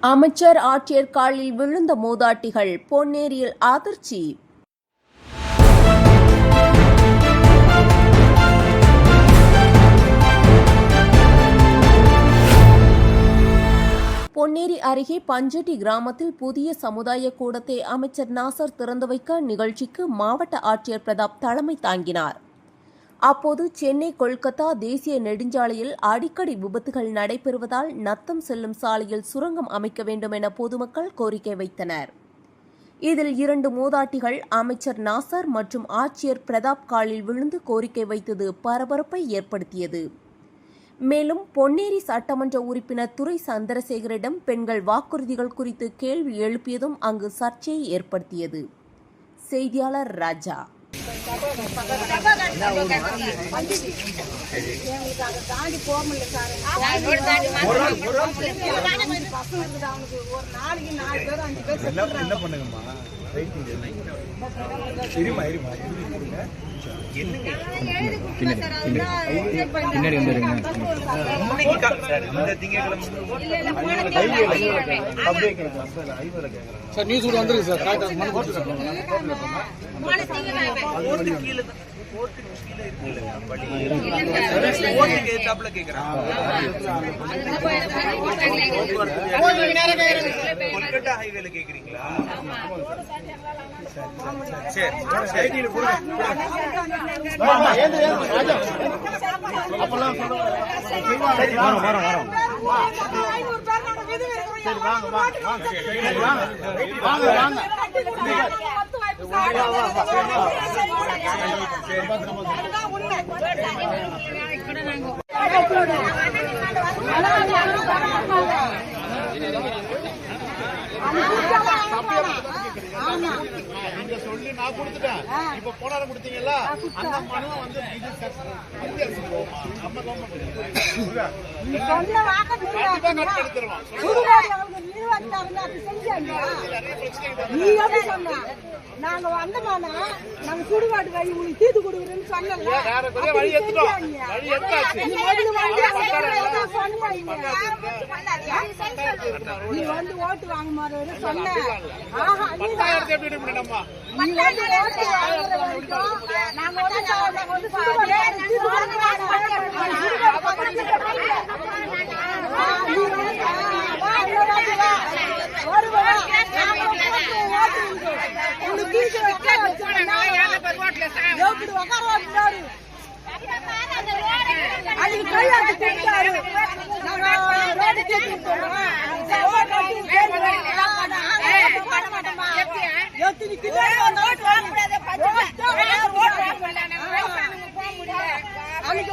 அமைச்சர் ஆட்சியர் காலில் விழுந்த மூதாட்டிகள் பொன்னேரியில் அதிர்ச்சி. பொன்னேரி அருகே பஞ்சட்டி கிராமத்தில் புதிய சமுதாய கூடத்தை அமைச்சர் நாசர் திறந்து வைக்க நிகழ்ச்சிக்கு மாவட்ட ஆட்சியர் பிரதாப் தலைமை தாங்கினார். அப்போது சென்னை கொல்கத்தா தேசிய நெடுஞ்சாலையில் அடிக்கடி விபத்துகள் நடைபெறுவதால் நத்தம் செல்லும் சாலையில் சுரங்கம் அமைக்க வேண்டும் என பொதுமக்கள் கோரிக்கை வைத்தனர். இதில் 2 மூதாட்டிகள் அமைச்சர் நாசர் மற்றும் ஆட்சியர் பிரதாப் காலில் விழுந்து கோரிக்கை வைத்தது பரபரப்பை ஏற்படுத்தியது. மேலும் பொன்னேரி சட்டமன்ற உறுப்பினர் துரை சந்திரசேகரிடம் பெண்கள் வாக்குறுதிகள் குறித்து கேள்வி எழுப்பியதும் அங்கு சர்ச்சையை ஏற்படுத்தியது. செய்தியாளர் ராஜா. பின்னாடி வந்துருங்க. சார் நியூஸ் கூட வந்துருக்கு சார். கொல்கட்டா ஹைவேல கேக்குறீங்களா? சொல்லி நான் கொடுத்துட்டேன். இப்ப போராட கொடுத்தீங்கல்ல, அந்த மனு வந்து நாங்க வந்தோம்னா நாங்க சுடுகாடு வழி உங்களுக்கு தீர்த்து கொடுக்குறேன்னு சொன்னல. நீ வந்து ஓட்டு வாங்க மாதிரி சொன்ன. நீ வந்து ஓட்டு வாங்குற வரைக்கும் நாங்க வந்து அன்னைக்கு